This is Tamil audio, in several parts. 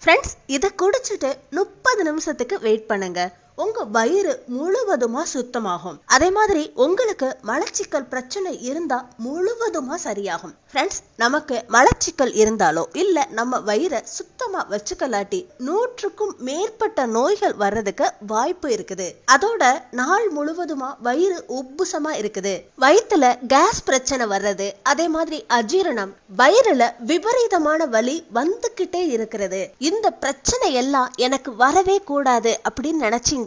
ஃப்ரெண்ட்ஸ், இதை குடிச்சிட்டு 30 நிமிஷத்துக்கு வெயிட் பண்ணுங்க. உங்க வயிறு முழுவதுமா சுத்தமாகும். அதே மாதிரி உங்களுக்கு மலச்சிக்கல் பிரச்சனை இருந்தா முழுவதுமா சரியாகும். ஃப்ரெண்ட்ஸ், நமக்கு மலச்சிக்கல் இருந்தாலோ இல்ல நம்ம வயிறை சுத்தமா வச்சுக்கலாட்டி 100க்கும் மேற்பட்ட நோய்கள் வர்றதுக்கு வாய்ப்பு இருக்குது. அதோட நாள் முழுவதுமா வயிறு உப்புசமா இருக்குது, வயிற்றுல கேஸ் பிரச்சனை வர்றது, அதே மாதிரி அஜீரணம், வயிறுல விபரீதமான வலி வந்துகிட்டே இருக்கிறது. இந்த பிரச்சனை எல்லாம் எனக்கு வரவே கூடாது அப்படின்னு நினைச்சீங்க,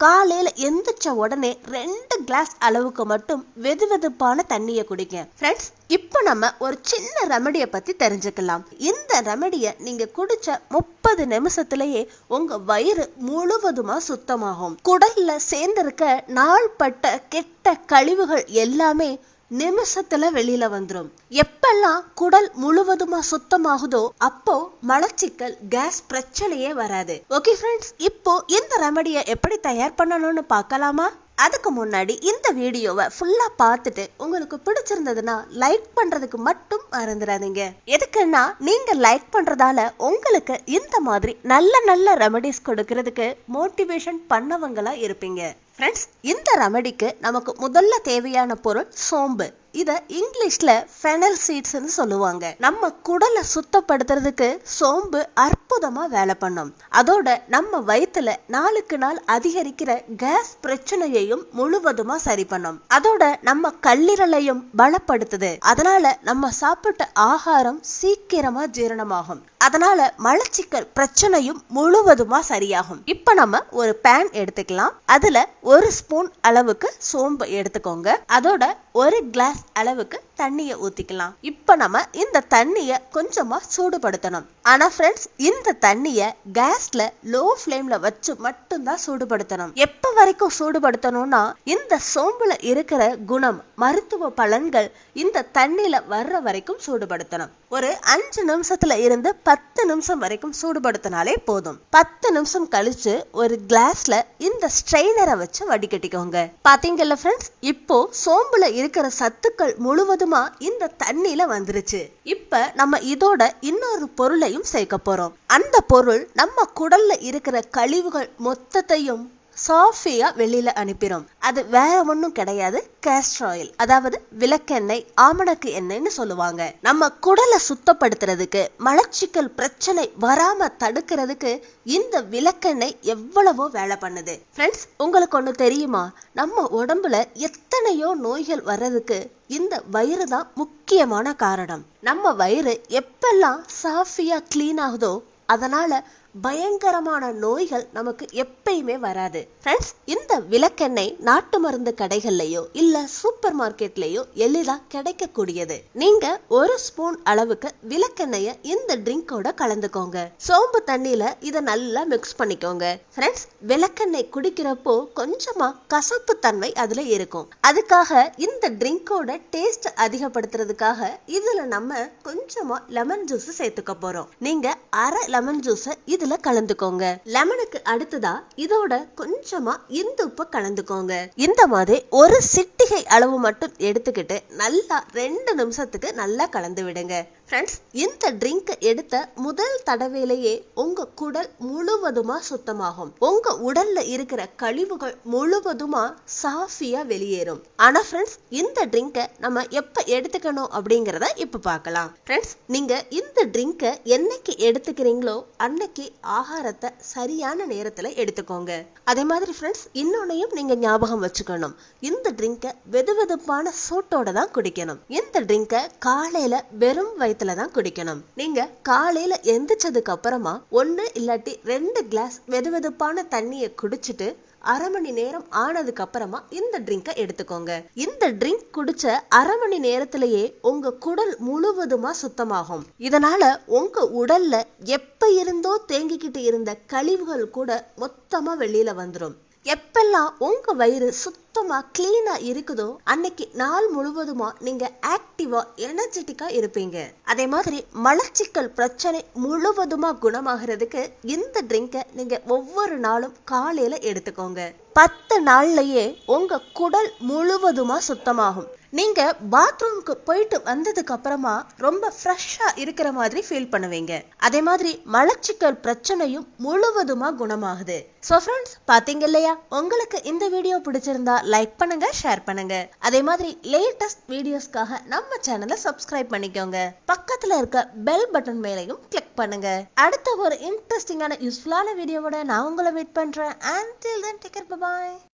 காலையில எந்திரிச்ச உடனே 2 கிளாஸ் அளவுக்கு மட்டும் வெதுவெதுப்பான தண்ணிய குடிங்க. ஃப்ரெண்ட்ஸ், இப்போ நம்ம ஒரு சின்ன ரெமடிய பத்தி தெரிஞ்சுக்கலாம். இந்த ரெமடிய நீங்க குடிச்ச 30 நிமிஷத்திலேயே உங்க வயிறு முழுவதுமா சுத்தமாகும். குடல்ல சேர்ந்திருக்க நாள்பட்ட கெட்ட கழிவுகள் எல்லாமே நிமிஷத்துல வெளியில வந்துரும். எப்பெல்லாம் குடல் முழுவதுமா சுத்தமாகுதோ அப்போ மலச்சிக்கல் கேஸ் பிரச்சனையே வராது. ஓகே ஃப்ரெண்ட்ஸ், இப்போ இந்த ரெமடியை எப்படி தயார் பண்ணணும்னு பார்க்கலாமா? அதுக்கு முன்னாடி இந்த வீடியோவை ஃபுல்லா பார்த்துட்டு உங்களுக்கு பிடிச்சிருந்ததுன்னா லைக் பண்றதுக்கு மட்டும் மறந்துடாதீங்க. எதுக்குன்னா நீங்க லைக் பண்றதால உங்களுக்கு இந்த மாதிரி நல்ல நல்ல ரெமடிஸ் கொடுக்கறதுக்கு மோட்டிவேஷன் பண்ணவங்களா இருப்பீங்க. ஃப்ரெண்ட்ஸ், இந்த ரெமடிக்கு நமக்கு முதல்ல தேவையான பொருள் சோம்பு. இத இங்கிலீஷ்ல ஃபெனல் சீட்ஸ்னு சொல்லுவாங்க. நம்ம குடலை சுத்தப்படுத்துறதுக்கு சோம்பு அற்புதமா வேலை பண்ணும். அதோட நம்ம வயிற்றுல நாளுக்கு நாள் அதிகரிக்கிற கேஸ் பிரச்சனையையும் முழுவதுமா சரி பண்ணும். அதோட நம்ம கல்லீரலையும் பலப்படுத்துது. அதனால நம்ம சாப்பிட்ட ஆகாரம் சீக்கிரமா ஜீரணமாகும். அதனால மலச்சிக்கல் பிரச்சனையும் முழுவதுமா சரியாகும். இப்ப நம்ம ஒரு பேன் எடுத்துக்கலாம். அதுல 1 ஸ்பூன் அளவுக்கு சோம்பு எடுத்துக்கோங்க. அதோட 1 கிளாஸ் அளவுக்கு தண்ணிய ஊத்திக்கலாம். இப்ப நம்ம இந்த தண்ணிய கொஞ்சமா சூடுபடுத்தணும். ஆனா ஃப்ரெண்ட்ஸ், இந்த தண்ணிய கேஸ்ல லோ ஃப்ளேம்ல வச்சு மட்டும்தான் சூடுபடுத்தணும். எப்ப வரைக்கும் சூடுபடுத்தணும்னா இந்த சோம்புல இருக்கிற குணம், மருத்துவ பலன்கள் இந்த தண்ணியில வர்ற வரைக்கும் சூடுபடுத்தணும். ஒரு 5 நிமிஷத்துல இருந்து 10 நிமிஷம் வரைக்கும் சூடுபடுத்தினாலே போதும். 10 நிமிஷம் கழிச்சு ஒரு கிளாஸ்ல இந்த ஸ்ட்ரெயினரை வச்சு வடிகட்டிக்கோங்க. பாத்தீங்கல்ல ஃப்ரெண்ட்ஸ், இப்போ சோம்புல இருக்கிற சத்துக்கள் முழுவதுமா இந்த தண்ணியில வந்துருச்சு. இப்ப நம்ம இதோட இன்னொரு பொருளையும் சேர்க்க போறோம். அந்த பொருள் நம்ம குடல்ல இருக்கிற கழிவுகள் மொத்தத்தையும் சாஃபியா வெளியில அனுப்பிடும். அது வேற ஒண்ணும் கிடையாது, கேஸ்டர் ஆயில், அதாவது விளக்கெண்ணெய், ஆமணக்கு எண்ணெய்னு சொல்லுவாங்க. நம்ம குடலை சுத்தப்படுத்துறதுக்கு, மலச்சிக்கல் பிரச்சனை வராம தடுக்கிறதுக்கு இந்த விளக்கெண்ணெய் எவ்வளவோ வேலை பண்ணுது. ஃப்ரெண்ட்ஸ், உங்களுக்கு ஒண்ணு தெரியுமா? நம்ம உடம்புல எத்தனையோ நோய்கள் வர்றதுக்கு இந்த வயிறு தான் முக்கியமான காரணம். நம்ம வயிறு எப்பெல்லாம் சாஃபியா கிளீன் ஆகுதோ அதனால பயங்கரமான நோய்கள் நமக்கு எப்பயுமே வராது. ஃப்ரெண்ட்ஸ், இந்த விளக்கெண்ணெய் நாட்டு மருந்து கடைகள்லயோ இல்ல சூப்பர் மார்க்கெட்லயோ எளிதா கிடைக்கக்கூடியது. நீங்க 1 ஸ்பூன் அளவுக்கு விளக்கெண்ணெய இந்த ட்ரிங்கோட கலந்துக்கோங்க. சோம்பு தண்ணியில இத நல்லா மிக்ஸ் பண்ணிக்கோங்க. ஃப்ரெண்ட்ஸ், விளக்கெண்ணெய் குடிக்கிறப்போ கொஞ்சமா கசப்பு தன்மை அதுல இருக்கும். அதுக்காக இந்த ட்ரிங்கோட டேஸ்ட் அதிகப்படுத்துறதுக்காக இதுல நம்ம கொஞ்சமா லெமன் ஜூஸ் சேர்த்துக்க போறோம். நீங்க அரை லெமன் ஜூஸ் இதுல கலந்துக்கோங்க. லெமனுக்கு அடுத்ததா இதோட கொஞ்சமா இந்துப்பு கலந்துக்கோங்க. இந்த மாதிரி ஒரு சிட்டிகை அளவு மட்டும் எடுத்துக்கிட்டு நல்லா 2 நிமிஷத்துக்கு நல்லா கலந்து விடுங்க. ஃப்ரெண்ட்ஸ், இந்த ட்ரிங்க் எடுத்த முதல் தடவையிலேயே உங்க குடல் முழுவதுமா சுத்தமாகும். உங்க உடல்ல இருக்கிற கழிவுகள் முழுவதுமா சாஃபியா வெளியேறும். ஆனா ஃப்ரெண்ட்ஸ், இந்த ட்ரிங்கை நம்ம எப்ப எடுத்துக்கணும் அப்படிங்கறத இப்ப பார்க்கலாம். ஃப்ரெண்ட்ஸ், நீங்க இந்த ட்ரிங்கை என்னைக்கு எடுத்துக்கிறீங்களோ அன்னைக்கு ஆகாரத்தை சரியான நேரத்துல எடுத்துக்கோங்க. அதே மாதிரி ஃப்ரெண்ட்ஸ், இன்னொன்னையும் நீங்க ஞாபகம் வச்சுக்கணும். இந்த ட்ரிங்கை வெதுவெதுப்பான சூட்டோட தான் குடிக்கணும். இந்த ட்ரிங்கை காலையில வெறும் வயிற்றுல தான் குடிக்கணும். நீங்க காலையில எந்திரிச்சதுக்கு அப்புறமா 1 இல்லாட்டி 2 கிளாஸ் வெதுவெதுப்பான தண்ணியை குடிச்சிட்டு அரை மணி நேரம் ஆனதுக்கு அப்புறமா இந்த ட்ரிங்கை எடுத்துக்கோங்க. இந்த ட்ரிங்க் குடிச்ச அரை மணி நேரத்திலேயே உங்க குடல் முழுவதுமா சுத்தமாகும். இதனால உங்க உடல்ல எப்ப இருந்தோ தேங்கிக்கிட்டு இருந்த கழிவுகள் கூட மொத்தமா வெளியில வந்துடும். எப்பெல்லாம் உங்க வயிறு சுத்தமா கிளீனா இருக்குதோ அன்னைக்கு நாள் முழுவதுமா நீங்க ஆக்டிவா எனர்ஜெட்டிக்கா இருப்பீங்க. அதே மாதிரி மலச்சிக்கல் பிரச்சனை முழுவதுமா குணமாகிறதுக்கு இந்த ட்ரிங்கை நீங்க ஒவ்வொரு நாளும் காலையில எடுத்துக்கோங்க. 10 நாள்லயே உங்க குடல் முழுவதுமா சுத்தமாகும். நீங்க பாத்ரூம்க்கு போயிட்டு வந்ததுக்கு அப்புறமா ரொம்ப ஃப்ரெஷ்ஷா இருக்கிற மாதிரி ஃபீல் பண்ணுவீங்க. அதே மாதிரி மலச்சிக்கல் பிரச்சனையும் முழுவதுமா குணமாகுது. சோ ஃப்ரெண்ட்ஸ், பாத்தீங்க இல்லையா? உங்களுக்கு இந்த வீடியோ பிடிச்சிருந்தா லைக் பண்ணுங்க, ஷேர் பண்ணுங்க. அதே மாதிரி லேட்டஸ்ட் வீடியோஸ்க்காக நம்ம சேனலை சப்ஸ்கிரைப் பண்ணிக்கோங்க. பக்கத்துல இருக்க பெல் பட்டன் மேலையும் கிளிக் பண்ணுங்க. அடுத்த ஒரு இன்ட்ரெஸ்டிங்கான யூஸ்ஃபுல்லான வீடியோவோட நான் உங்களை மீட் பண்றேன். Until then, take care, bye bye.